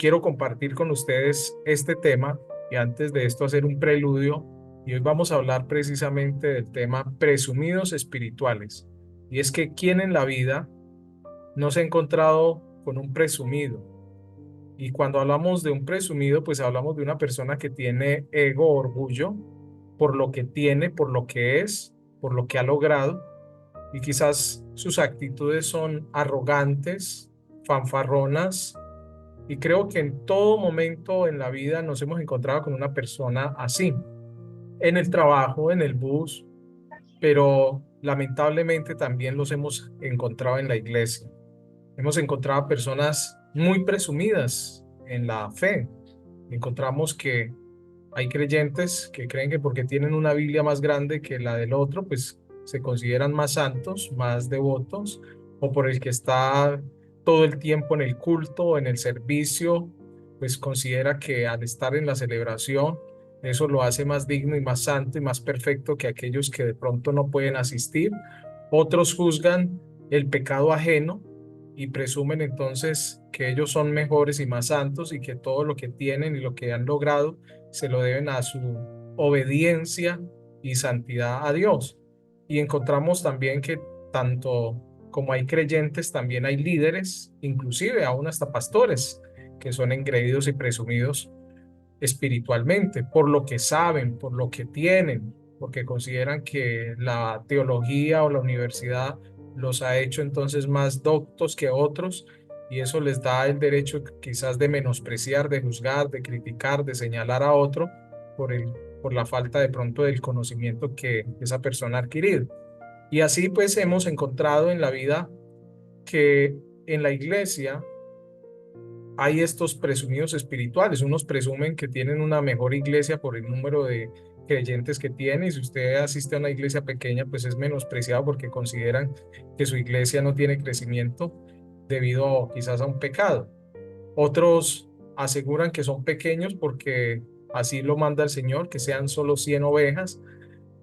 quiero compartir con ustedes este tema y antes de esto hacer un preludio. Y hoy vamos a hablar precisamente del tema presumidos espirituales. Y es que ¿quién en la vida no se ha encontrado con un presumido? Y cuando hablamos de un presumido, pues hablamos de una persona que tiene ego, orgullo, por lo que tiene, por lo que es, por lo que ha logrado. Y quizás sus actitudes son arrogantes, fanfarronas. Y creo que en todo momento en la vida nos hemos encontrado con una persona así, en el trabajo, en el bus, pero lamentablemente también los hemos encontrado en la iglesia. Hemos encontrado personas muy presumidas en la fe. Encontramos que hay creyentes que creen que porque tienen una Biblia más grande que la del otro, pues se consideran más santos, más devotos, o por el que está todo el tiempo en el culto, en el servicio, pues considera que al estar en la celebración, eso lo hace más digno y más santo y más perfecto que aquellos que de pronto no pueden asistir. Otros juzgan el pecado ajeno y presumen entonces que ellos son mejores y más santos y que todo lo que tienen y lo que han logrado se lo deben a su obediencia y santidad a Dios. Y encontramos también que tanto como hay creyentes, también hay líderes, inclusive aún hasta pastores, que son engreídos y presumidos espiritualmente, por lo que saben, por lo que tienen, porque consideran que la teología o la universidad los ha hecho entonces más doctos que otros y eso les da el derecho quizás de menospreciar, de juzgar, de criticar, de señalar a otro por la falta de pronto del conocimiento que esa persona ha adquirido. Y así pues hemos encontrado en la vida que en la iglesia hay estos presumidos espirituales. Unos presumen que tienen una mejor iglesia por el número de creyentes que tiene, y si usted asiste a una iglesia pequeña, pues es menospreciado porque consideran que su iglesia no tiene crecimiento debido quizás a un pecado. Otros aseguran que son pequeños porque así lo manda el Señor, que sean solo 100 ovejas,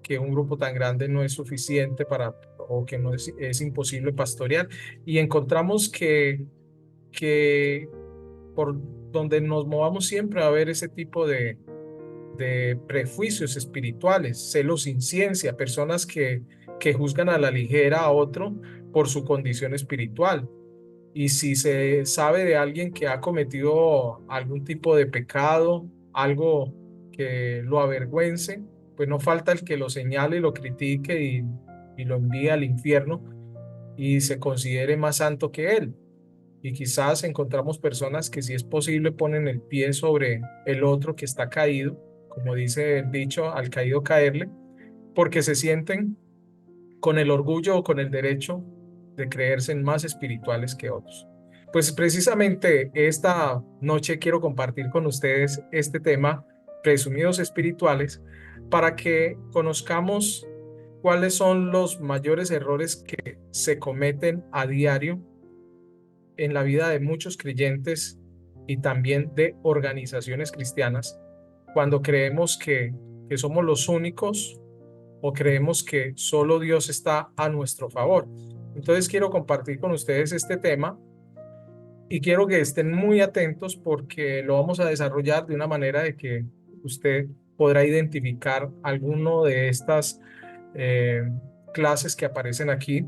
que un grupo tan grande no es suficiente para, o que no es imposible pastorear. Y encontramos que por donde nos movamos siempre va a haber ese tipo de prejuicios espirituales, celos sin ciencia, personas que juzgan a la ligera a otro por su condición espiritual. Y si se sabe de alguien que ha cometido algún tipo de pecado, algo que lo avergüence, pues no falta el que lo señale, lo critique y lo envíe al infierno y se considere más santo que él. Y quizás encontramos personas que si es posible ponen el pie sobre el otro que está caído, como dice el dicho, al caído caerle, porque se sienten con el orgullo o con el derecho de creerse más espirituales que otros. Pues precisamente esta noche quiero compartir con ustedes este tema, presumidos espirituales, para que conozcamos cuáles son los mayores errores que se cometen a diario en la vida de muchos creyentes y también de organizaciones cristianas cuando creemos que somos los únicos o creemos que solo Dios está a nuestro favor. Entonces quiero compartir con ustedes este tema y quiero que estén muy atentos porque lo vamos a desarrollar de una manera de que usted podrá identificar alguno de estas eh, clases que aparecen aquí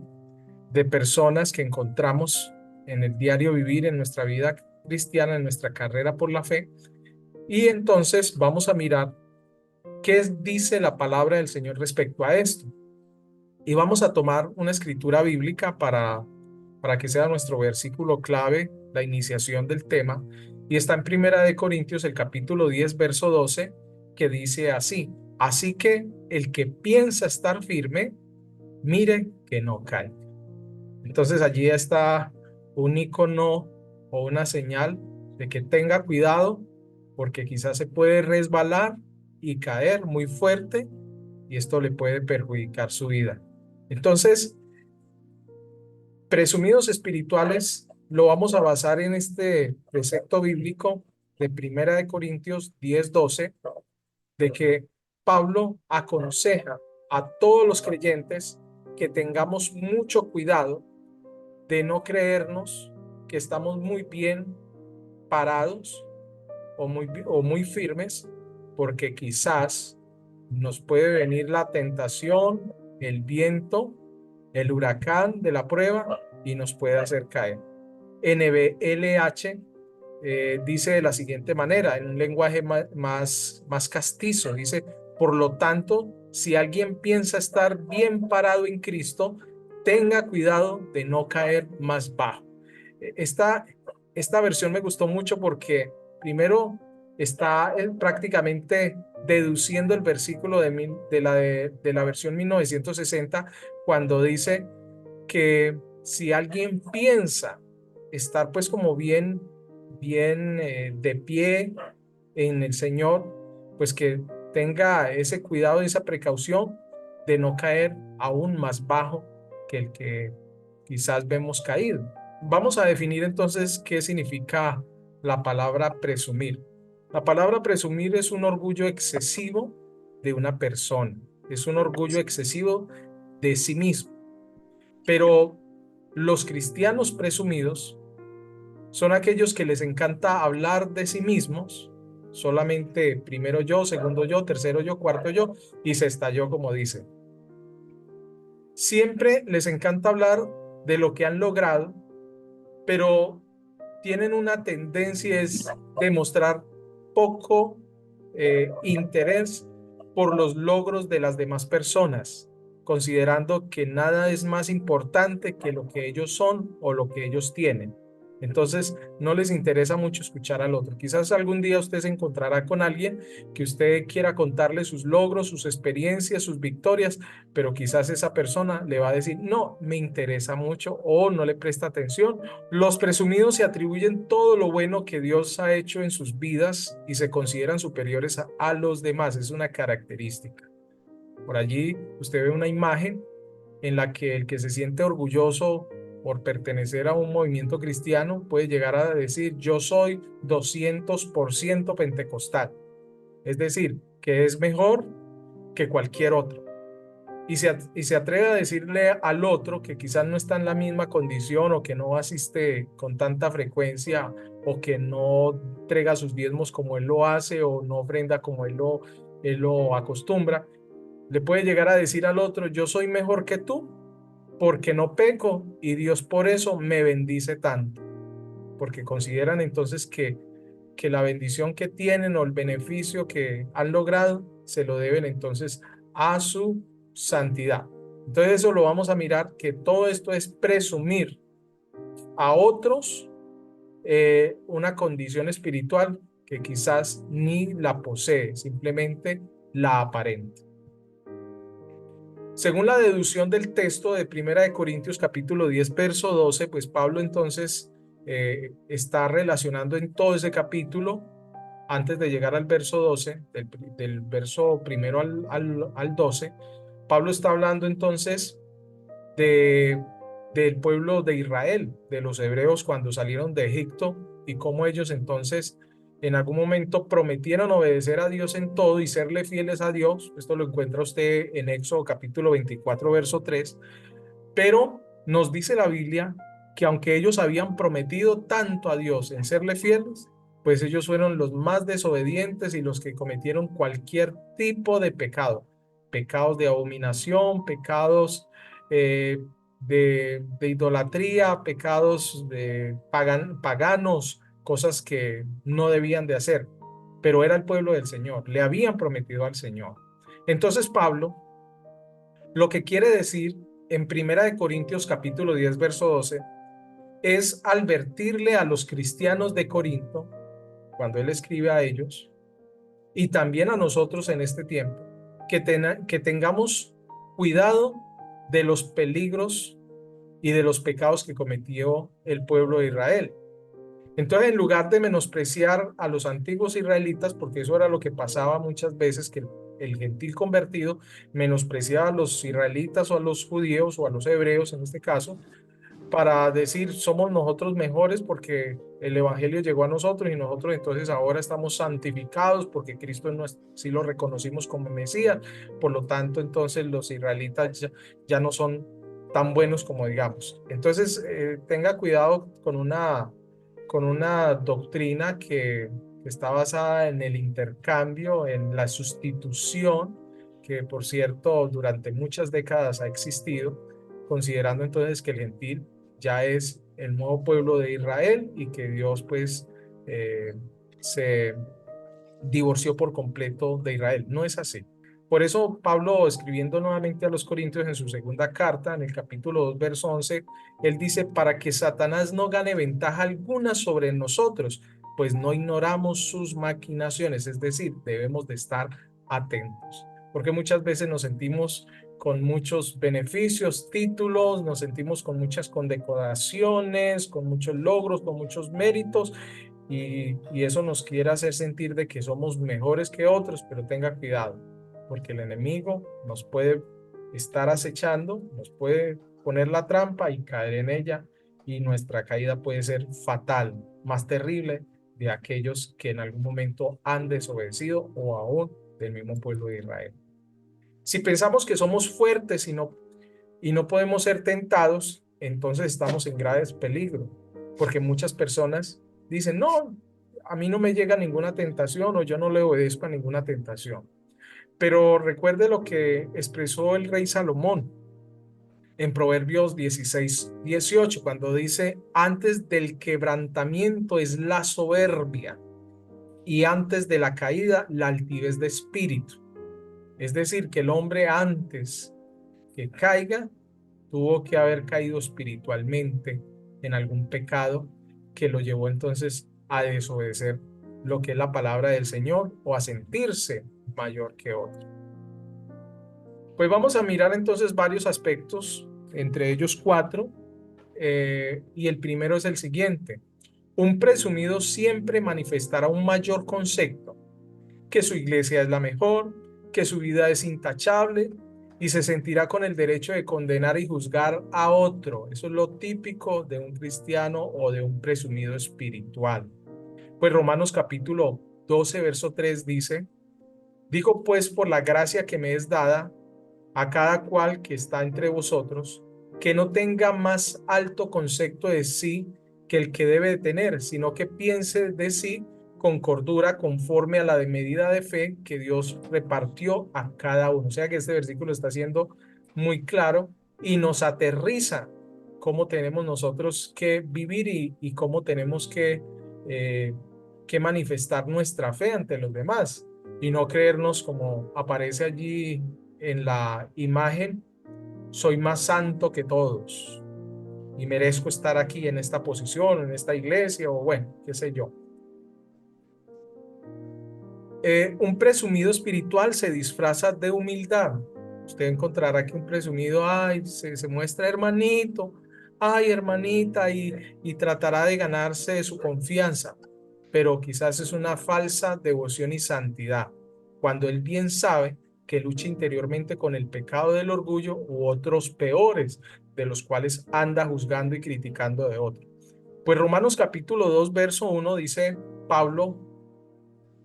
de personas que encontramos en el diario vivir, en nuestra vida cristiana, en nuestra carrera por la fe. Y entonces vamos a mirar qué dice la palabra del Señor respecto a esto. Y vamos a tomar una escritura bíblica para que sea nuestro versículo clave, la iniciación del tema. Y está en Primera de Corintios, el capítulo 10 verso 12 que dice así: así que el que piensa estar firme, mire que no cae. Entonces allí está un icono o una señal de que tenga cuidado porque quizás se puede resbalar y caer muy fuerte y esto le puede perjudicar su vida. Entonces, presumidos espirituales lo vamos a basar en este precepto bíblico de Primera de Corintios 10:12, de que Pablo aconseja a todos los creyentes que tengamos mucho cuidado de no creernos que estamos muy bien parados o muy firmes, porque quizás nos puede venir la tentación, el viento, el huracán de la prueba y nos puede hacer caer. NBLH dice de la siguiente manera, en un lenguaje más castizo, dice: por lo tanto, si alguien piensa estar bien parado en Cristo, tenga cuidado de no caer más bajo. Esta, esta versión me gustó mucho porque primero está prácticamente deduciendo el versículo de la versión 1960, cuando dice que si alguien piensa estar pues como bien de pie en el Señor, pues que tenga ese cuidado y esa precaución de no caer aún más bajo que el que quizás vemos caído. Vamos a definir entonces qué significa la palabra presumir. La palabra presumir es un orgullo excesivo de una persona, es un orgullo excesivo de sí mismo. Pero los cristianos presumidos son aquellos que les encanta hablar de sí mismos, solamente primero yo, segundo yo, tercero yo, cuarto yo y sexta yo, como dice. Siempre les encanta hablar de lo que han logrado, pero tienen una tendencia es demostrar poco interés por los logros de las demás personas, considerando que nada es más importante que lo que ellos son o lo que ellos tienen. Entonces, no les interesa mucho escuchar al otro. Quizás algún día usted se encontrará con alguien que usted quiera contarle sus logros, sus experiencias, sus victorias, pero quizás esa persona le va a decir: no me interesa mucho, o no le presta atención. Los presumidos se atribuyen todo lo bueno que Dios ha hecho en sus vidas y se consideran superiores a los demás. Es una característica. Por allí usted ve una imagen en la que el que se siente orgulloso por pertenecer a un movimiento cristiano puede llegar a decir: yo soy 200% pentecostal. Es decir, que es mejor que cualquier otro. Y se atreve a decirle al otro que quizás no está en la misma condición, o que no asiste con tanta frecuencia, o que no entrega sus diezmos como él lo hace, o no ofrenda como él lo acostumbra. Le puede llegar a decir al otro: yo soy mejor que tú porque no peco y Dios por eso me bendice tanto. Porque consideran entonces que la bendición que tienen o el beneficio que han logrado se lo deben entonces a su santidad. Entonces eso lo vamos a mirar, que todo esto es presumir a otros una condición espiritual que quizás ni la posee, simplemente la aparenta. Según la deducción del texto de Primera de Corintios capítulo 10 verso 12, pues Pablo entonces está relacionando en todo ese capítulo, antes de llegar al verso 12, del verso primero al 12, Pablo está hablando entonces de, del pueblo de Israel, de los hebreos cuando salieron de Egipto, y cómo ellos entonces en algún momento prometieron obedecer a Dios en todo y serle fieles a Dios. Esto lo encuentra usted en Éxodo capítulo 24, verso 3. Pero nos dice la Biblia que aunque ellos habían prometido tanto a Dios en serle fieles, pues ellos fueron los más desobedientes y los que cometieron cualquier tipo de pecado. Pecados de abominación, pecados eh, de idolatría, pecados de paganos, cosas que no debían de hacer. Pero era el pueblo del Señor, le habían prometido al Señor. Entonces Pablo lo que quiere decir en Primera de Corintios capítulo 10 verso 12 es advertirle a los cristianos de Corinto, cuando él escribe a ellos, y también a nosotros en este tiempo, que tengamos cuidado de los peligros y de los pecados que cometió el pueblo de Israel. Entonces, en lugar de menospreciar a los antiguos israelitas, porque eso era lo que pasaba muchas veces, que el gentil convertido menospreciaba a los israelitas o a los judíos o a los hebreos en este caso, para decir: somos nosotros mejores porque el evangelio llegó a nosotros y nosotros entonces ahora estamos santificados porque Cristo sí lo reconocimos como Mesías. Por lo tanto, entonces los israelitas ya no son tan buenos como digamos. Entonces, tenga cuidado con una doctrina que está basada en el intercambio, en la sustitución, que por cierto durante muchas décadas ha existido, considerando entonces que el gentil ya es el nuevo pueblo de Israel y que Dios pues se divorció por completo de Israel. No es así. Por eso Pablo, escribiendo nuevamente a los Corintios en su segunda carta, en el capítulo 2, verso 11, él dice, para que Satanás no gane ventaja alguna sobre nosotros, pues no ignoramos sus maquinaciones, es decir, debemos de estar atentos, porque muchas veces nos sentimos con muchos beneficios, títulos, nos sentimos con muchas condecoraciones, con muchos logros, con muchos méritos, y eso nos quiere hacer sentir de que somos mejores que otros, pero tenga cuidado, porque el enemigo nos puede estar acechando, nos puede poner la trampa y caer en ella, y nuestra caída puede ser fatal, más terrible de aquellos que en algún momento han desobedecido o aún del mismo pueblo de Israel. Si pensamos que somos fuertes y no podemos ser tentados, entonces estamos en graves peligro, porque muchas personas dicen, no, a mí no me llega ninguna tentación o yo no le obedezco a ninguna tentación. Pero recuerde lo que expresó el rey Salomón en Proverbios 16:18, cuando dice, antes del quebrantamiento es la soberbia y antes de la caída la altivez de espíritu. Es decir, que el hombre antes que caiga tuvo que haber caído espiritualmente en algún pecado que lo llevó entonces a desobedecer lo que es la palabra del Señor o a sentirse mayor que otro. Pues vamos a mirar entonces varios aspectos, entre ellos cuatro, y el primero es el siguiente. Un presumido siempre manifestará un mayor concepto, que su iglesia es la mejor, que su vida es intachable y se sentirá con el derecho de condenar y juzgar a otro. Eso es lo típico de un cristiano o de un presumido espiritual. Pues Romanos capítulo 12, verso 3 dice, digo pues por la gracia que me es dada a cada cual que está entre vosotros, que no tenga más alto concepto de sí que el que debe de tener, sino que piense de sí con cordura conforme a la de medida de fe que Dios repartió a cada uno. O sea que este versículo está siendo muy claro y nos aterriza cómo tenemos nosotros que vivir y cómo tenemos que manifestar nuestra fe ante los demás y no creernos como aparece allí en la imagen, soy más santo que todos y merezco estar aquí en esta posición, en esta iglesia o bueno, qué sé yo. Un presumido espiritual se disfraza de humildad. Usted encontrará que un presumido, ay, se muestra hermanito, ay, hermanita, y tratará de ganarse su confianza, pero quizás es una falsa devoción y santidad, cuando él bien sabe que lucha interiormente con el pecado del orgullo u otros peores, de los cuales anda juzgando y criticando de otros. Pues Romanos capítulo 2, verso 1 dice Pablo,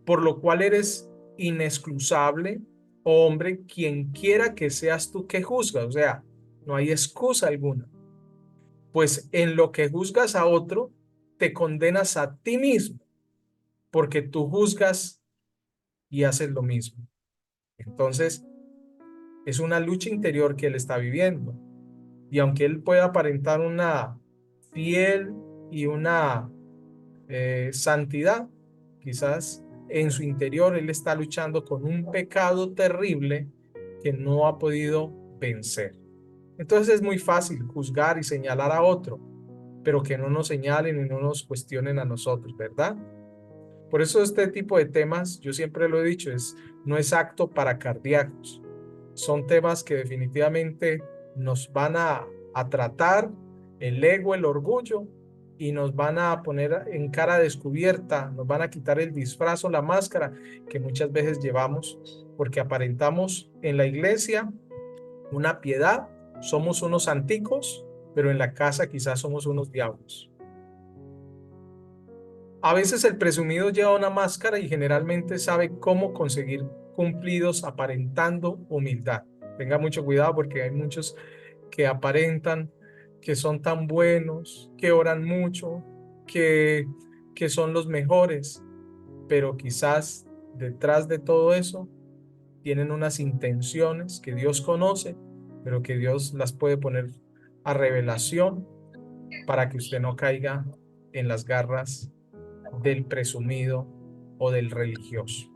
por lo cual eres inexcusable, oh hombre, quien quiera que seas tú que juzgas. O sea, no hay excusa alguna. Pues en lo que juzgas a otro, te condenas a ti mismo, porque tú juzgas y haces lo mismo. Entonces, es una lucha interior que él está viviendo. Y aunque él pueda aparentar una fiel y una santidad, quizás en su interior él está luchando con un pecado terrible que no ha podido vencer. Entonces es muy fácil juzgar y señalar a otro, pero que no nos señalen y no nos cuestionen a nosotros, ¿verdad? Por eso este tipo de temas, yo siempre lo he dicho, no es apto para cardíacos. Son temas que definitivamente nos van a tratar el ego, el orgullo, y nos van a poner en cara descubierta, nos van a quitar el disfraz o la máscara que muchas veces llevamos, porque aparentamos en la iglesia una piedad, somos unos santicos, pero en la casa quizás somos unos diablos. A veces el presumido lleva una máscara y generalmente sabe cómo conseguir cumplidos aparentando humildad. Tenga mucho cuidado porque hay muchos que aparentan que son tan buenos, que oran mucho, que, que son los mejores, pero quizás detrás de todo eso tienen unas intenciones que Dios conoce, pero que Dios las puede poner a revelación para que usted no caiga en las garras del presumido o del religioso.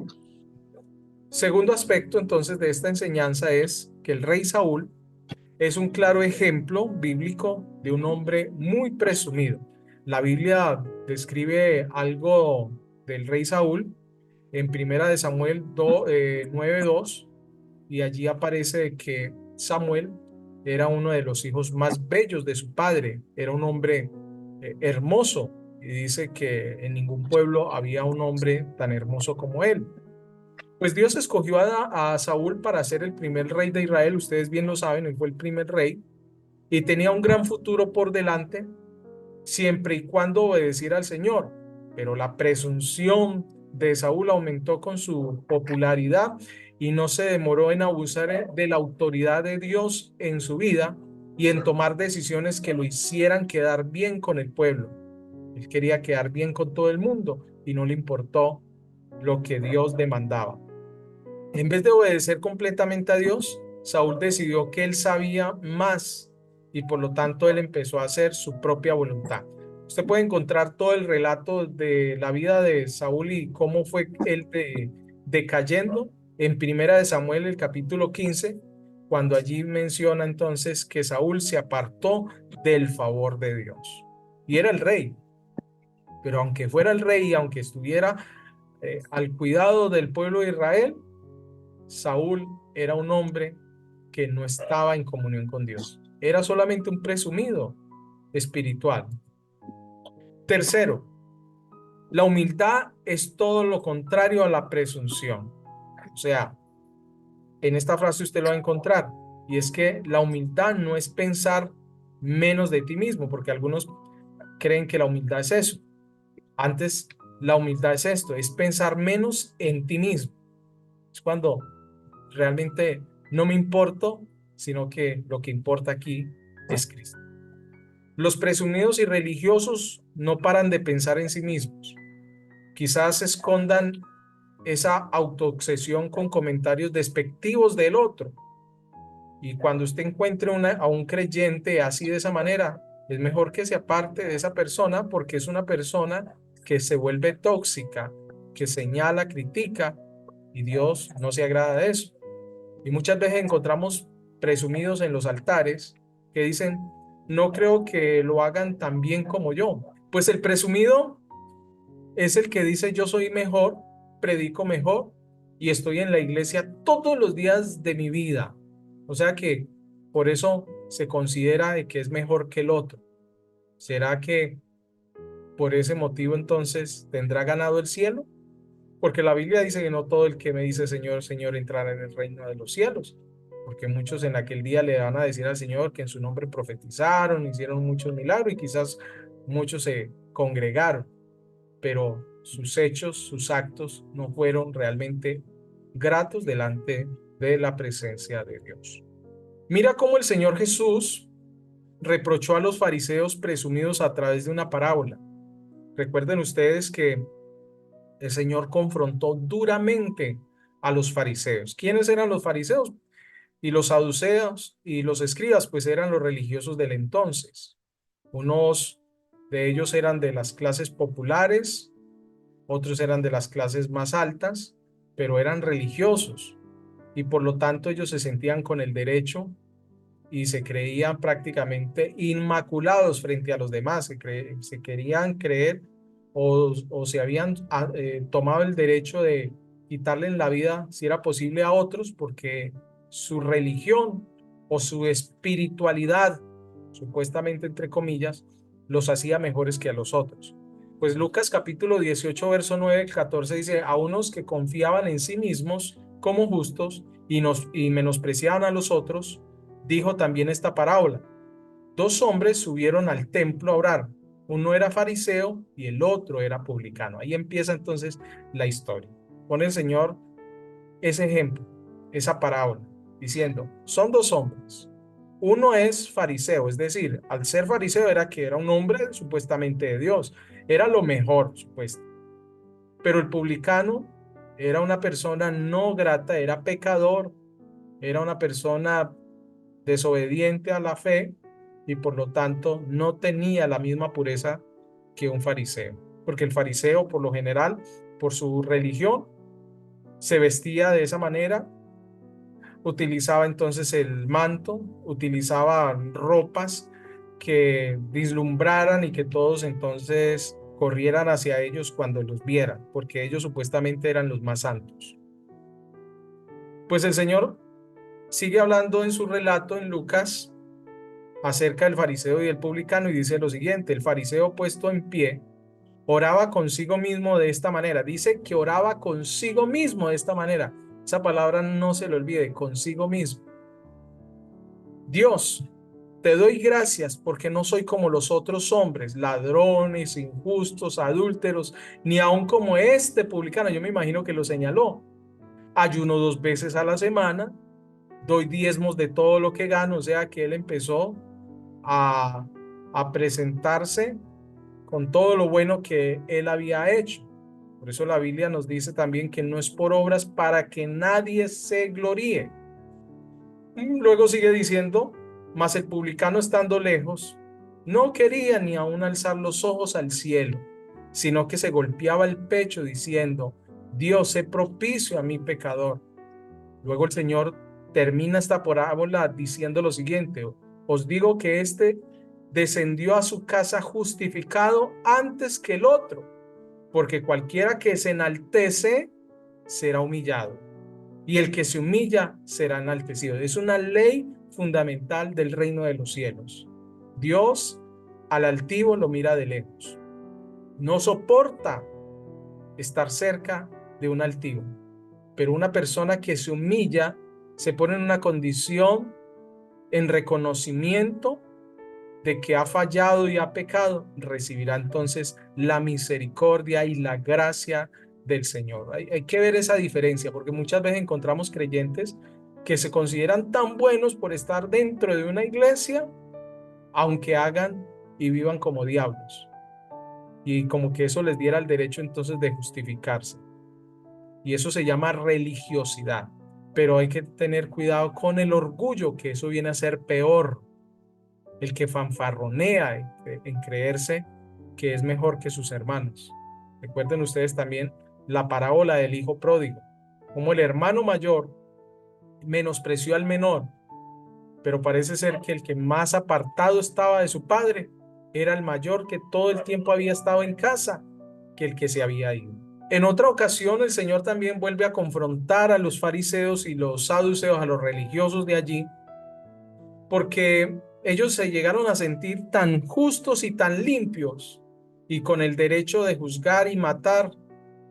Segundo aspecto entonces de esta enseñanza es que el rey Saúl es un claro ejemplo bíblico de un hombre muy presumido. La Biblia describe algo del rey Saúl en Primera de Samuel 9:2, y allí aparece que Samuel era uno de los hijos más bellos de su padre, era un hombre hermoso, y dice que en ningún pueblo había un hombre tan hermoso como él. Pues Dios escogió a Saúl para ser el primer rey de Israel, ustedes bien lo saben, él fue el primer rey, y tenía un gran futuro por delante, siempre y cuando obedeciera al Señor. Pero la presunción de Saúl aumentó con su popularidad y no se demoró en abusar de la autoridad de Dios en su vida y en tomar decisiones que lo hicieran quedar bien con el pueblo. Él quería quedar bien con todo el mundo y no le importó lo que Dios demandaba. En vez de obedecer completamente a Dios, Saúl decidió que él sabía más y por lo tanto él empezó a hacer su propia voluntad. Usted puede encontrar todo el relato de la vida de Saúl y cómo fue él decayendo en Primera de Samuel, el capítulo 15, cuando allí menciona entonces que Saúl se apartó del favor de Dios. Y era el rey, pero aunque fuera el rey y aunque estuviera al cuidado del pueblo de Israel, Saúl era un hombre que no estaba en comunión con Dios. Era solamente un presumido espiritual. Tercero, la humildad es todo lo contrario a la presunción. O sea, en esta frase usted lo va a encontrar. Y es que la humildad no es pensar menos de ti mismo, porque algunos creen que la humildad es eso. Antes, la humildad es esto, es pensar menos en ti mismo. Es cuando realmente no me importo, sino que lo que importa aquí es Cristo. Los presumidos y religiosos no paran de pensar en sí mismos. Quizás escondan esa autoobsesión con comentarios despectivos del otro. Y cuando usted encuentre a un creyente así de esa manera, es mejor que se aparte de esa persona porque es una persona que se vuelve tóxica, que señala, critica, y Dios no se agrada de eso. Y muchas veces encontramos presumidos en los altares que dicen, no creo que lo hagan tan bien como yo. Pues el presumido es el que dice, yo soy mejor, predico mejor y estoy en la iglesia todos los días de mi vida. O sea que por eso se considera de que es mejor que el otro. ¿Será que por ese motivo entonces tendrá ganado el cielo? Porque la Biblia dice que no todo el que me dice Señor, Señor entrará en el reino de los cielos. Porque muchos en aquel día le van a decir al Señor que en su nombre profetizaron, hicieron muchos milagros y quizás muchos se congregaron, pero sus hechos, sus actos no fueron realmente gratos delante de la presencia de Dios. Mira cómo el Señor Jesús reprochó a los fariseos presumidos a través de una parábola. Recuerden ustedes que el Señor confrontó duramente a los fariseos. ¿Quiénes eran los fariseos? Y los saduceos y los escribas, pues eran los religiosos del entonces. Unos de ellos eran de las clases populares, otros eran de las clases más altas, pero eran religiosos y por lo tanto ellos se sentían con el derecho y se creían prácticamente inmaculados frente a los demás, se querían creer o se habían tomado el derecho de quitarle la vida, si era posible, a otros, porque su religión o su espiritualidad, supuestamente entre comillas, los hacía mejores que a los otros. Pues Lucas capítulo 18, verso 9, 14 dice, a unos que confiaban en sí mismos como justos y menospreciaban a los otros, dijo también esta parábola. Dos hombres subieron al templo a orar. Uno era fariseo y el otro era publicano. Ahí empieza entonces la historia. Pone el Señor ese ejemplo, esa parábola, diciendo, son dos hombres. Uno es fariseo, es decir, al ser fariseo era que era un hombre supuestamente de Dios, era lo mejor, supuesto. Pero el publicano era una persona no grata, era pecador, era una persona desobediente a la fe y por lo tanto no tenía la misma pureza que un fariseo. Porque el fariseo, por lo general, por su religión, se vestía de esa manera, utilizaba entonces el manto, utilizaba ropas que vislumbraran y que todos entonces corrieran hacia ellos cuando los vieran, porque ellos supuestamente eran los más santos. Pues el Señor sigue hablando en su relato en Lucas acerca del fariseo y el publicano y dice lo siguiente: el fariseo puesto en pie oraba consigo mismo de esta manera. Dice que oraba consigo mismo de esta manera. Esa palabra no se le olvide, consigo mismo. Dios, te doy gracias porque no soy como los otros hombres, ladrones, injustos, adúlteros, ni aun como este publicano. Yo me imagino que lo señaló. Ayuno 2 veces a la semana, doy diezmos de todo lo que gano. O sea que él empezó a, a presentarse con todo lo bueno que él había hecho. Por eso la Biblia nos dice también que no es por obras para que nadie se gloríe. Luego sigue diciendo, mas el publicano estando lejos, no quería ni aun alzar los ojos al cielo, sino que se golpeaba el pecho diciendo, Dios, sé propicio a mi pecador. Luego el Señor termina esta parábola diciendo lo siguiente: os digo que éste descendió a su casa justificado antes que el otro, porque cualquiera que se enaltece será humillado, y el que se humilla será enaltecido. Es una ley fundamental del reino de los cielos. Dios al altivo lo mira de lejos. No soporta estar cerca de un altivo, pero una persona que se humilla se pone en una condición en reconocimiento de que ha fallado y ha pecado, recibirá entonces la misericordia y la gracia del Señor. Hay que ver esa diferencia, porque muchas veces encontramos creyentes que se consideran tan buenos por estar dentro de una iglesia, aunque hagan y vivan como diablos, y como que eso les diera el derecho entonces de justificarse. Y eso se llama religiosidad. Pero hay que tener cuidado con el orgullo, que eso viene a ser peor. El que fanfarronea en creerse que es mejor que sus hermanos. Recuerden ustedes también la parábola del hijo pródigo, como el hermano mayor menospreció al menor, pero parece ser que el que más apartado estaba de su padre era el mayor, que todo el tiempo había estado en casa, que el que se había ido. En otra ocasión el Señor también vuelve a confrontar a los fariseos y los saduceos, a los religiosos de allí, porque ellos se llegaron a sentir tan justos y tan limpios y con el derecho de juzgar y matar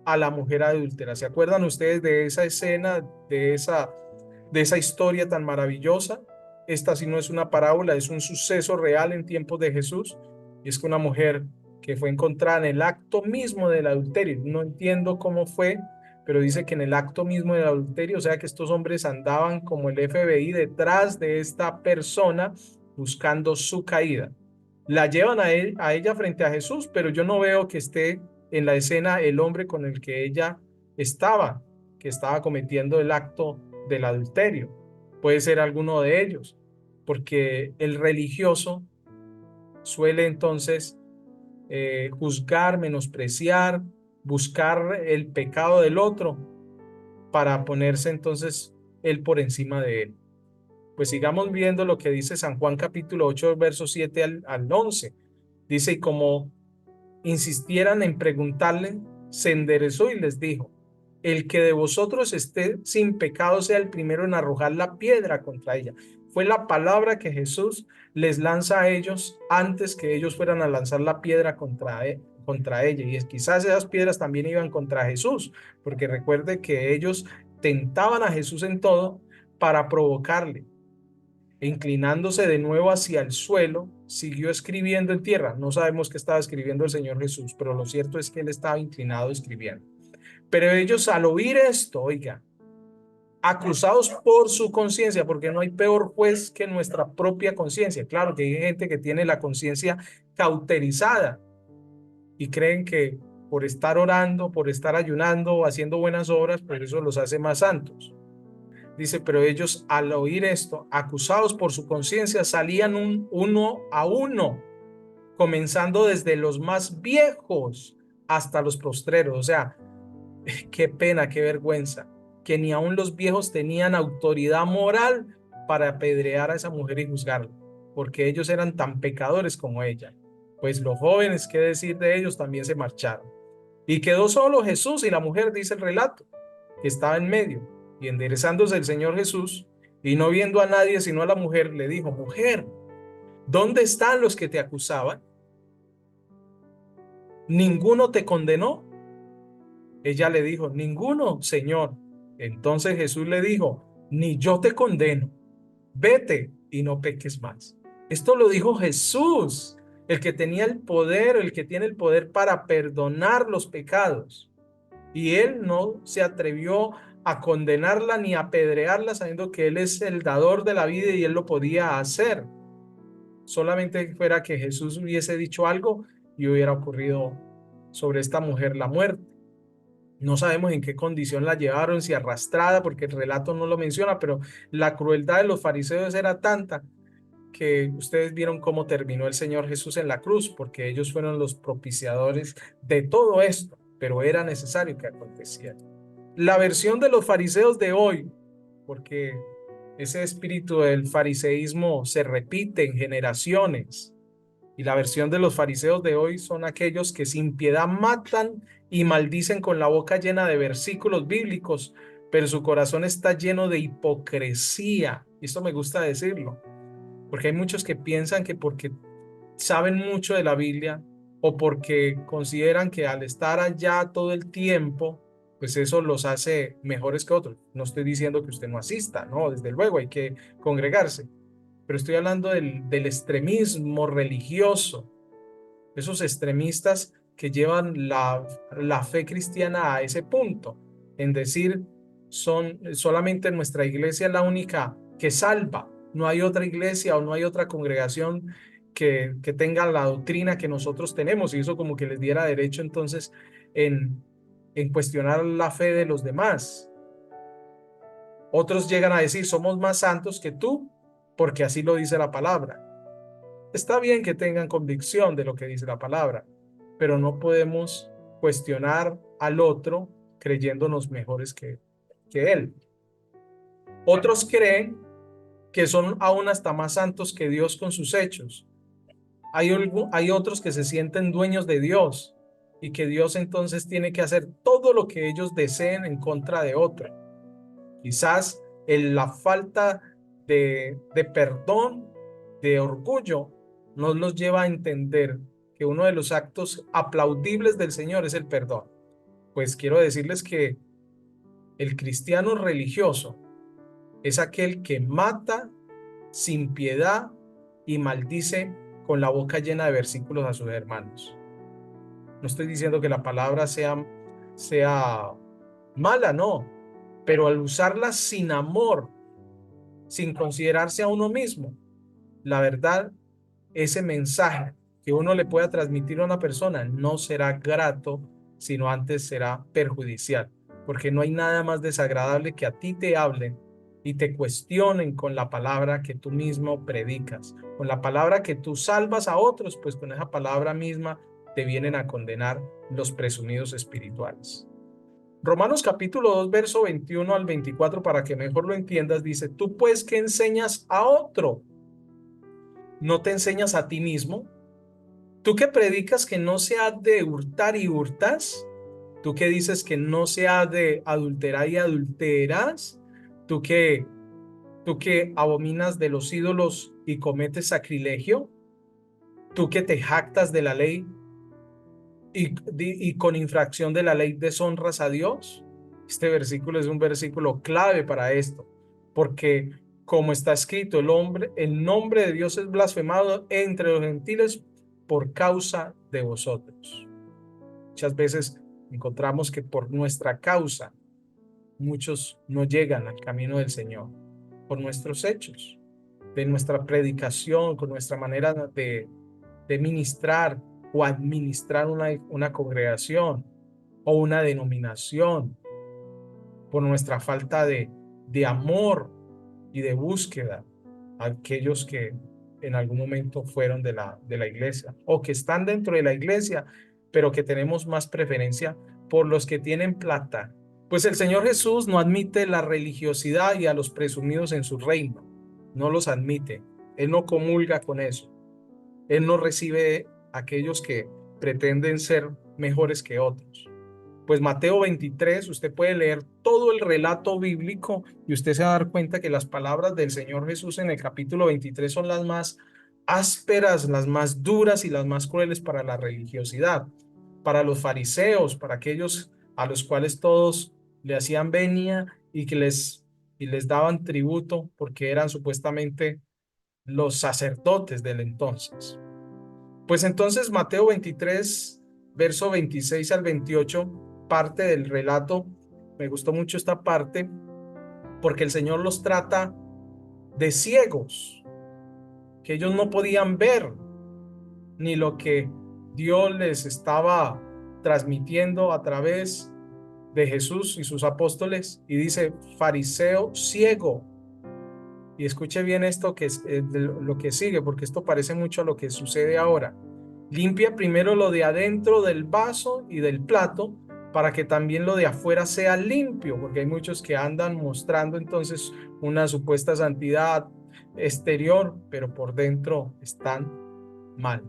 a la mujer adúltera. ¿Se acuerdan ustedes de esa escena, de esa historia tan maravillosa? Esta sí no es una parábola, es un suceso real en tiempos de Jesús. Y es que una mujer que fue encontrada en el acto mismo del adulterio, no entiendo cómo fue, pero dice que en el acto mismo del adulterio, o sea que estos hombres andaban como el FBI detrás de esta persona buscando su caída. La llevan a ella frente a Jesús, pero yo no veo que esté en la escena el hombre con el que ella estaba, que estaba cometiendo el acto del adulterio. Puede ser alguno de ellos, porque el religioso suele entonces juzgar, menospreciar, buscar el pecado del otro para ponerse entonces él por encima de él. Pues sigamos viendo lo que dice San Juan capítulo 8, versos 7 al 11. Dice, y como insistieran en preguntarle, se enderezó y les dijo, el que de vosotros esté sin pecado sea el primero en arrojar la piedra contra ella. Fue la palabra que Jesús les lanza a ellos antes que ellos fueran a lanzar la piedra contra ella. Y quizás esas piedras también iban contra Jesús, porque recuerde que ellos tentaban a Jesús en todo para provocarle. Inclinándose de nuevo hacia el suelo, siguió escribiendo en tierra. No sabemos qué estaba escribiendo el Señor Jesús, pero lo cierto es que él estaba inclinado escribiendo. Pero ellos al oír esto, oiga, acusados por su conciencia, porque no hay peor juez que nuestra propia conciencia. Claro que hay gente que tiene la conciencia cauterizada y creen que por estar orando, por estar ayunando o haciendo buenas obras, pues eso los hace más santos. Dice, pero ellos al oír esto, acusados por su conciencia, salían uno a uno, comenzando desde los más viejos hasta los postreros. O sea, qué pena, qué vergüenza, que ni aun los viejos tenían autoridad moral para apedrear a esa mujer y juzgarla, porque ellos eran tan pecadores como ella. Pues los jóvenes, qué decir de ellos, también se marcharon. Y quedó solo Jesús y la mujer, dice el relato, que estaba en medio. Y enderezándose el Señor Jesús, y no viendo a nadie sino a la mujer, le dijo, mujer, ¿dónde están los que te acusaban? ¿Ninguno te condenó? Ella le dijo, ninguno, Señor. Entonces Jesús le dijo, ni yo te condeno, vete y no peques más. Esto lo dijo Jesús, el que tenía el poder, el que tiene el poder para perdonar los pecados. Y él no se atrevió a condenarla ni a apedrearla, sabiendo que él es el dador de la vida y él lo podía hacer. Solamente fuera que Jesús hubiese dicho algo y hubiera ocurrido sobre esta mujer la muerte. No sabemos en qué condición la llevaron, si arrastrada, porque el relato no lo menciona, pero la crueldad de los fariseos era tanta que ustedes vieron cómo terminó el Señor Jesús en la cruz, porque ellos fueron los propiciadores de todo esto, pero era necesario que aconteciera. La versión de los fariseos de hoy, porque ese espíritu del fariseísmo se repite en generaciones, y la versión de los fariseos de hoy son aquellos que sin piedad matan y maldicen con la boca llena de versículos bíblicos, pero su corazón está lleno de hipocresía. Y esto me gusta decirlo, porque hay muchos que piensan que porque saben mucho de la Biblia o porque consideran que al estar allá todo el tiempo, pues eso los hace mejores que otros. No estoy diciendo que usted no asista, no, desde luego hay que congregarse, pero estoy hablando del extremismo religioso, esos extremistas que llevan la fe cristiana a ese punto, en decir, solamente nuestra iglesia es la única que salva, no hay otra iglesia o no hay otra congregación que tenga la doctrina que nosotros tenemos, y eso como que les diera derecho entonces en, en cuestionar la fe de los demás. Otros llegan a decir, somos más santos que tú, porque así lo dice la palabra. Está bien que tengan convicción de lo que dice la palabra, pero no podemos cuestionar al otro creyéndonos mejores que él. Otros creen que son aún hasta más santos que Dios con sus hechos. Hay otros que se sienten dueños de Dios y que Dios entonces tiene que hacer todo lo que ellos deseen en contra de otro. Quizás en la falta de perdón, de orgullo, nos los lleva a entender que uno de los actos aplaudibles del Señor es el perdón. Pues quiero decirles que el cristiano religioso es aquel que mata sin piedad y maldice con la boca llena de versículos a sus hermanos. No estoy diciendo que la palabra sea mala, no, pero al usarla sin amor, sin considerarse a uno mismo, la verdad, ese mensaje que uno le pueda transmitir a una persona no será grato, sino antes será perjudicial, porque no hay nada más desagradable que a ti te hablen y te cuestionen con la palabra que tú mismo predicas, con la palabra que tú salvas a otros, pues con esa palabra misma te vienen a condenar los presumidos espirituales. Romanos capítulo 2, verso 21 al 24, para que mejor lo entiendas, dice, tú pues que enseñas a otro, ¿no te enseñas a ti mismo? ¿Tú que predicas que no se ha de hurtar y hurtas? ¿Tú que dices que no se ha de adulterar y adulteras? ¿Tú que, tú que abominas de los ídolos y cometes sacrilegio? ¿Tú que te jactas de la ley y con infracción de la ley deshonras a Dios? Este versículo es un versículo clave para esto, porque como está escrito, el nombre de Dios es blasfemado entre los gentiles por causa de vosotros. Muchas veces encontramos que por nuestra causa muchos no llegan al camino del Señor por nuestros hechos, de nuestra predicación, con nuestra manera de ministrar o administrar una congregación o una denominación, por nuestra falta de amor y de búsqueda a aquellos que en algún momento fueron de la iglesia o que están dentro de la iglesia, pero que tenemos más preferencia por los que tienen plata. Pues el Señor Jesús no admite la religiosidad y a los presumidos en su reino. No los admite. Él no comulga con eso. Él no recibe a aquellos que pretenden ser mejores que otros. Pues Mateo 23, usted puede leer todo el relato bíblico y usted se va a dar cuenta que las palabras del Señor Jesús en el capítulo 23 son las más ásperas, las más duras y las más crueles para la religiosidad, para los fariseos, para aquellos a los cuales todos le hacían venia y les daban tributo porque eran supuestamente los sacerdotes del entonces. Pues entonces Mateo 23, verso 26 al 28, parte del relato, me gustó mucho esta parte, porque el Señor los trata de ciegos, que ellos no podían ver ni lo que Dios les estaba transmitiendo a través de Jesús y sus apóstoles, y dice, fariseo ciego. Y escuche bien esto que es lo que sigue, porque esto parece mucho a lo que sucede ahora. Limpia primero lo de adentro del vaso y del plato para que también lo de afuera sea limpio, porque hay muchos que andan mostrando entonces una supuesta santidad exterior, pero por dentro están mal.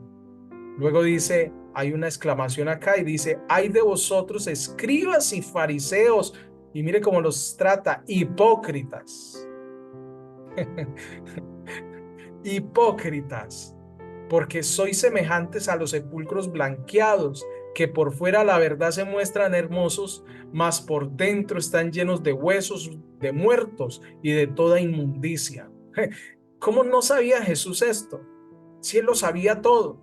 Luego dice, hay una exclamación acá y dice, ay de vosotros escribas y fariseos, y mire cómo los trata, hipócritas. Hipócritas, porque sois semejantes a los sepulcros blanqueados, que por fuera la verdad se muestran hermosos, mas por dentro están llenos de huesos de muertos y de toda inmundicia. ¿Cómo no sabía Jesús esto? Si él lo sabía todo.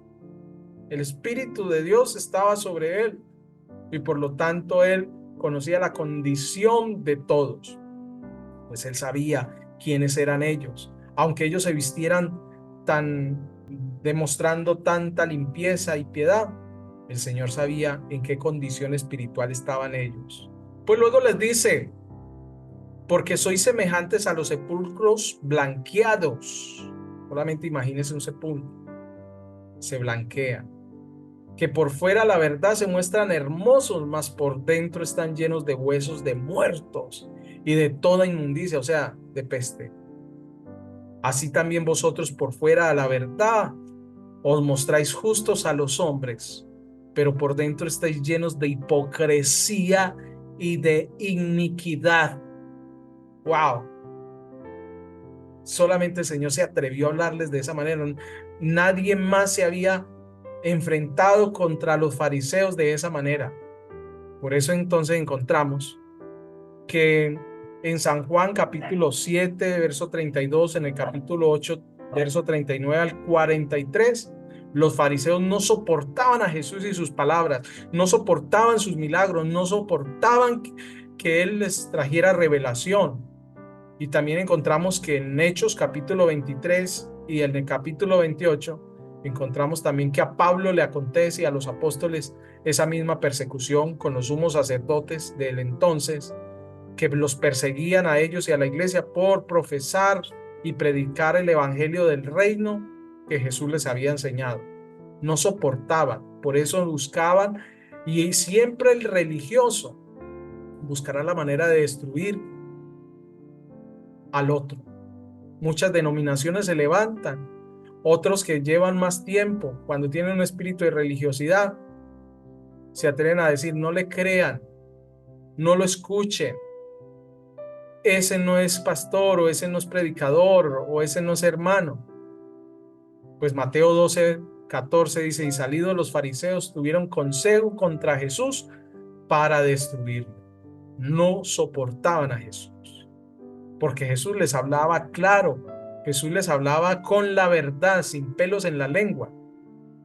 El Espíritu de Dios estaba sobre él y por lo tanto él conocía la condición de todos. Pues él sabía quiénes eran ellos, aunque ellos se vistieran demostrando tanta limpieza y piedad, el Señor sabía en qué condición espiritual estaban ellos. Pues luego les dice, porque sois semejantes a los sepulcros blanqueados. Solamente imagínense un sepulcro, se blanquea, que por fuera la verdad se muestran hermosos, mas por dentro están llenos de huesos de muertos y de toda inmundicia, o sea, de peste. Así también vosotros por fuera a la verdad os mostráis justos a los hombres, pero por dentro estáis llenos de hipocresía y de iniquidad. ¡Wow! Solamente el Señor se atrevió a hablarles de esa manera. Nadie más se había enfrentado contra los fariseos de esa manera. Por eso entonces encontramos que en San Juan capítulo 7, verso 32, en el capítulo 8, verso 39 al 43, los fariseos no soportaban a Jesús y sus palabras, no soportaban sus milagros, no soportaban que Él les trajera revelación. Y también encontramos que en Hechos capítulo 23 y en el capítulo 28, encontramos también que a Pablo le acontece y a los apóstoles esa misma persecución con los sumos sacerdotes del entonces, que los perseguían a ellos y a la iglesia por profesar y predicar el evangelio del reino que Jesús les había enseñado. No soportaban, por eso buscaban, y siempre el religioso buscará la manera de destruir al otro. Muchas denominaciones se levantan, otros que llevan más tiempo, cuando tienen un espíritu de religiosidad, se atreven a decir, no le crean, no lo escuchen, ese no es pastor, o ese no es predicador, o ese no es hermano. Pues Mateo 12, 14 dice, y salidos los fariseos tuvieron consejo contra Jesús para destruirlo. No soportaban a Jesús, porque Jesús les hablaba claro, Jesús les hablaba con la verdad, sin pelos en la lengua.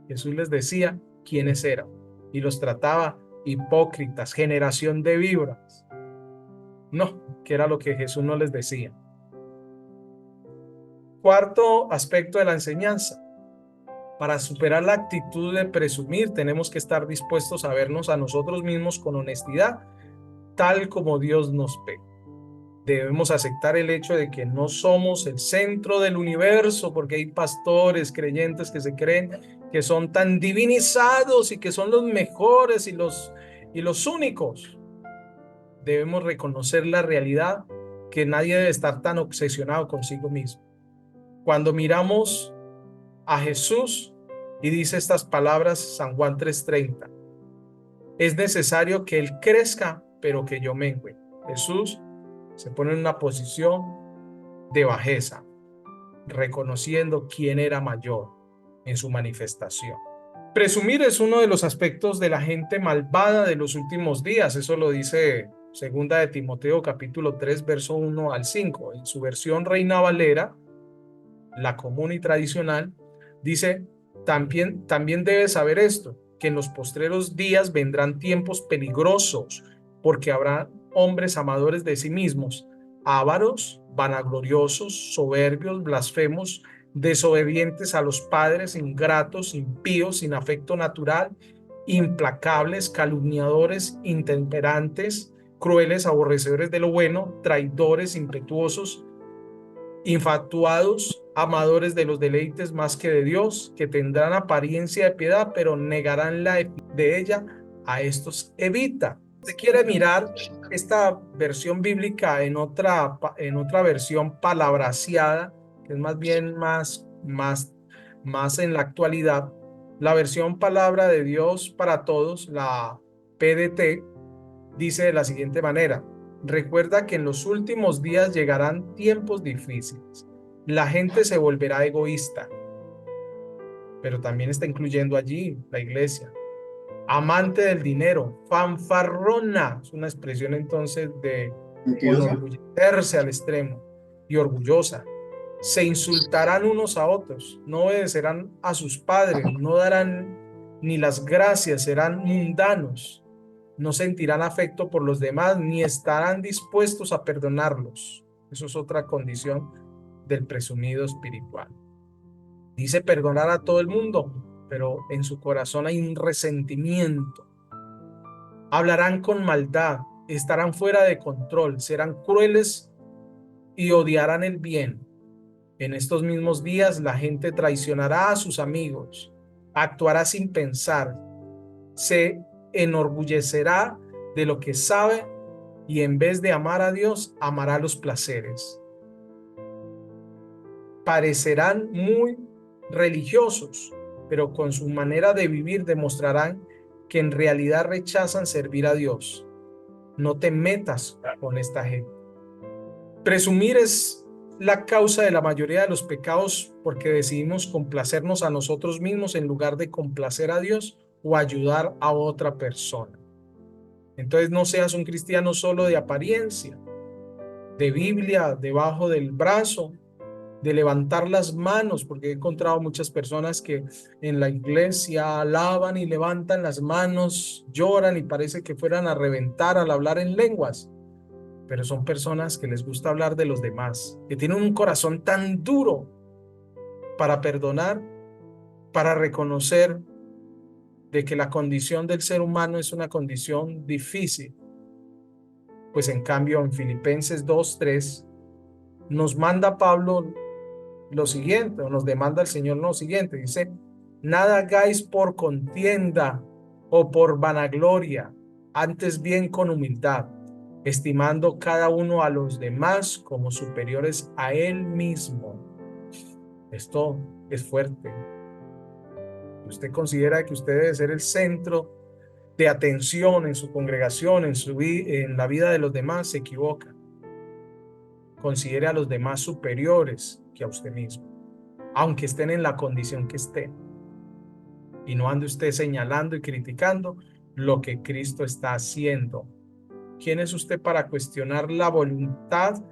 Jesús les decía quiénes eran y los trataba hipócritas, generación de víboras. No, que era lo que Jesús no les decía. Cuarto aspecto de la enseñanza. Para superar la actitud de presumir, tenemos que estar dispuestos a vernos a nosotros mismos con honestidad, tal como Dios nos ve. Debemos aceptar el hecho de que no somos el centro del universo, porque hay pastores creyentes que se creen que son tan divinizados y que son los mejores y los únicos. Debemos reconocer la realidad, que nadie debe estar tan obsesionado consigo mismo. Cuando miramos a Jesús y dice estas palabras, San Juan 3:30, es necesario que Él crezca, pero que yo mengüe. Jesús se pone en una posición de bajeza, reconociendo quién era mayor en su manifestación. Presumir es uno de los aspectos de la gente malvada de los últimos días. Eso lo dice Segunda de Timoteo capítulo 3, verso 1 al 5. En su versión Reina Valera, la común y tradicional, dice, también debes saber esto, que en los postreros días vendrán tiempos peligrosos, porque habrá hombres amadores de sí mismos, ávaros, vanagloriosos, soberbios, blasfemos, desobedientes a los padres, ingratos, impíos, sin afecto natural, implacables, calumniadores, intemperantes, crueles, aborrecedores de lo bueno, traidores, impetuosos, infatuados, amadores de los deleites más que de Dios, que tendrán apariencia de piedad, pero negarán la de ella. A estos evita. Si quiere mirar esta versión bíblica en otra versión palabraseada, que es más bien más en la actualidad, la versión Palabra de Dios para Todos, la PDT, dice de la siguiente manera: recuerda que en los últimos días llegarán tiempos difíciles. La gente se volverá egoísta, pero también está incluyendo allí la iglesia. Amante del dinero, fanfarrona, es una expresión entonces de enorgullecerse al extremo, y orgullosa. Se insultarán unos a otros, no obedecerán a sus padres, no darán ni las gracias, serán mundanos, no sentirán afecto por los demás, ni estarán dispuestos a perdonarlos. Eso es otra condición del presumido espiritual. Dice perdonar a todo el mundo, pero en su corazón hay un resentimiento. Hablarán con maldad, estarán fuera de control, serán crueles y odiarán el bien. En estos mismos días la gente traicionará a sus amigos, actuará sin pensar, se enorgullecerá de lo que sabe y en vez de amar a Dios, amará los placeres. Parecerán muy religiosos, pero con su manera de vivir demostrarán que en realidad rechazan servir a Dios. No te metas con esta gente. Presumir es la causa de la mayoría de los pecados, porque decidimos complacernos a nosotros mismos en lugar de complacer a Dios o ayudar a otra persona. Entonces no seas un cristiano solo de apariencia, de Biblia debajo del brazo, de levantar las manos, porque he encontrado muchas personas que en la iglesia alaban y levantan las manos, lloran y parece que fueran a reventar al hablar en lenguas, pero son personas que les gusta hablar de los demás, que tienen un corazón tan duro para perdonar, para reconocer de que la condición del ser humano es una condición difícil. Pues en cambio en Filipenses 2:3 nos manda Pablo lo siguiente, o nos demanda el Señor lo siguiente, dice: nada hagáis por contienda o por vanagloria, antes bien con humildad, estimando cada uno a los demás como superiores a él mismo. Esto es fuerte. Usted considera que usted debe ser el centro de atención en su congregación, en la vida de los demás, se equivoca. Considere a los demás superiores que a usted mismo, aunque estén en la condición que estén. Y no ande usted señalando y criticando lo que Cristo está haciendo. ¿Quién es usted para cuestionar la voluntad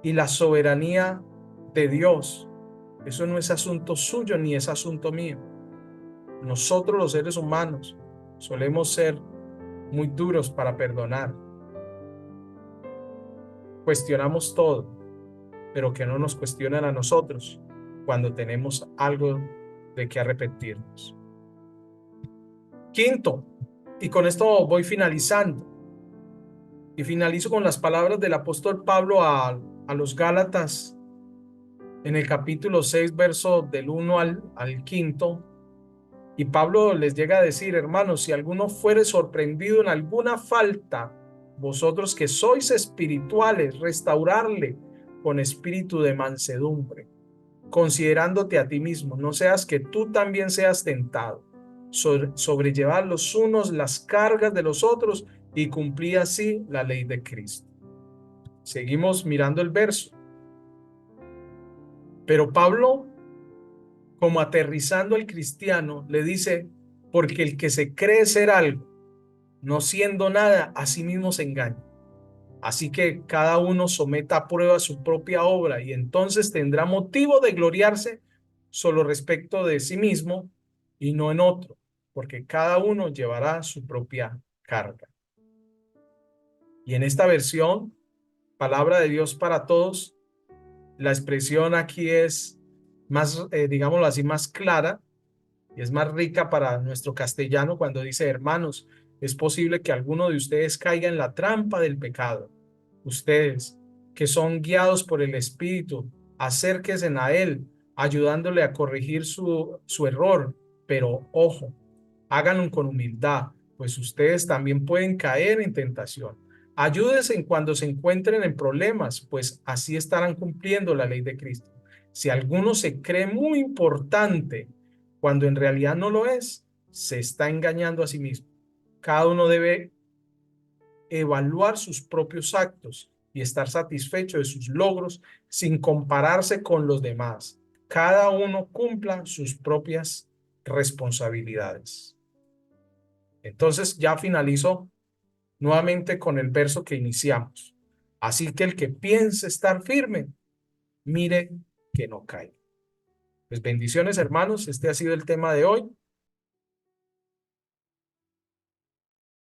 y la soberanía de Dios? Eso no es asunto suyo ni es asunto mío. Nosotros los seres humanos solemos ser muy duros para perdonar. cuestionamos todo, pero que no nos cuestionen a nosotros cuando tenemos algo de que arrepentirnos. Quinto, y con esto voy finalizando, y finalizo con las palabras del apóstol Pablo a los Gálatas en el capítulo 6, verso del 1 al 5. Y Pablo les llega a decir: hermanos, si alguno fuere sorprendido en alguna falta, vosotros que sois espirituales, restaurarle con espíritu de mansedumbre, considerándote a ti mismo, no seas que tú también seas tentado. Sobrellevad los unos las cargas de los otros y cumplí así la ley de Cristo. Seguimos mirando el verso. Pero Pablo, como aterrizando al cristiano, le dice: porque el que se cree ser algo, no siendo nada, a sí mismo se engaña. Así que cada uno someta a prueba su propia obra y entonces tendrá motivo de gloriarse solo respecto de sí mismo y no en otro, porque cada uno llevará su propia carga. Y en esta versión, Palabra de Dios para Todos, la expresión aquí es más, digámoslo así, más clara y es más rica para nuestro castellano cuando dice: hermanos, es posible que alguno de ustedes caiga en la trampa del pecado. Ustedes, que son guiados por el Espíritu, acérquense a Él, ayudándole a corregir su error. Pero ojo, háganlo con humildad, pues ustedes también pueden caer en tentación. Ayúdense en cuando se encuentren en problemas, pues así estarán cumpliendo la ley de Cristo. Si alguno se cree muy importante cuando en realidad no lo es, se está engañando a sí mismo. Cada uno debe evaluar sus propios actos y estar satisfecho de sus logros sin compararse con los demás. Cada uno cumpla sus propias responsabilidades. Entonces ya finalizo nuevamente con el verso que iniciamos. Así que el que piense estar firme, mire que no caiga. Pues bendiciones, hermanos. Este ha sido el tema de hoy.